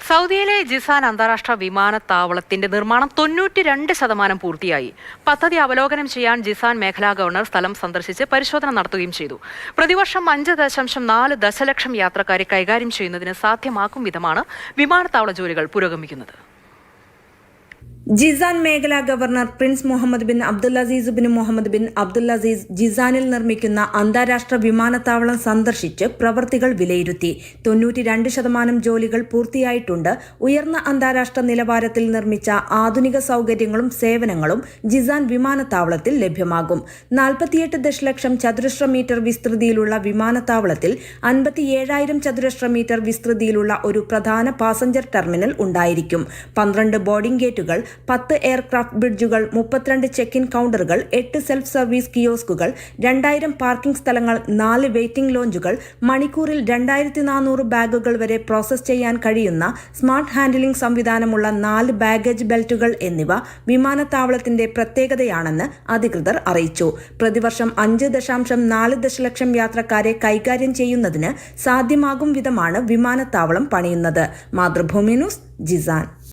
സൗദിയിലെ ജിസാൻ അന്താരാഷ്ട്ര വിമാനത്താവളത്തിന്റെ നിർമ്മാണം 92% പൂർത്തിയായി. പദ്ധതി അവലോകനം ചെയ്യാൻ ജിസാൻ മേഖലാ ഗവർണർ സ്ഥലം സന്ദർശിച്ച് പരിശോധന നടത്തുകയും ചെയ്തു. പ്രതിവർഷം 5.4 ദശലക്ഷം യാത്രക്കാരെ കൈകാര്യം ചെയ്യുന്നതിന് സാധ്യമാക്കും വിധമാണ് വിമാനത്താവള ജോലികൾ പുരോഗമിക്കുന്നത്. ജിസാൻ മേഖലാ governor prince Muhammad bin Abdulaziz bin Muhammad bin Abdulaziz ജിസാനിൽ നിർമ്മിക്കുന്ന അന്താരാഷ്ട്ര വിമാനത്താവളം സന്ദർശിച്ച് പ്രവൃത്തികൾ വിലയിരുത്തി. 92% ജോലികൾ പൂർത്തിയായിട്ടുണ്ട്. ഉയർന്ന അന്താരാഷ്ട്ര നിലവാരത്തിൽ നിർമ്മിച്ച ആധുനിക സൗകര്യങ്ങളും സേവനങ്ങളും ജിസാൻ വിമാനത്താവളത്തിൽ ലഭ്യമാകും. 48 ദശലക്ഷം ചതുരശ്ര മീറ്റർ വിസ്തൃതിയിലുള്ള വിമാനത്താവളത്തിൽ 57,000 ചതുരശ്ര മീറ്റർ വിസ്തൃതിയിലുള്ള ഒരു പ്രധാന പാസഞ്ചർ ടെർമിനൽ ഉണ്ടായിരിക്കും. 12 ബോർഡിംഗ് ഗേറ്റുകൾ, 10 എയർക്രാഫ്റ്റ് ബ്രിഡ്ജുകൾ, 32 ചെക്ക് ഇൻ കൗണ്ടറുകൾ, 8 സെൽഫ് സർവീസ് കിയോസ്കുകൾ, 2000 പാർക്കിംഗ് സ്ഥലങ്ങൾ, 4 വെയിറ്റിംഗ് ലോഞ്ചുകൾ, മണിക്കൂറിൽ 2400 ബാഗുകൾ വരെ പ്രോസസ് ചെയ്യാൻ കഴിയുന്ന സ്മാർട്ട് ഹാൻഡിലിംഗ് സംവിധാനമുള്ള 4 ബാഗേജ് ബെൽറ്റുകൾ എന്നിവ വിമാനത്താവളത്തിന്റെ പ്രത്യേകതയാണെന്ന് അധികൃതർ അറിയിച്ചു. പ്രതിവർഷം 5.4 ദശലക്ഷം യാത്രക്കാരെ കൈകാര്യം ചെയ്യുന്നതിന് സാധ്യമാകും വിധമാണ് വിമാനത്താവളം പണിയുന്നത്. മാതൃഭൂമി ന്യൂസ്, ജിസാൻ.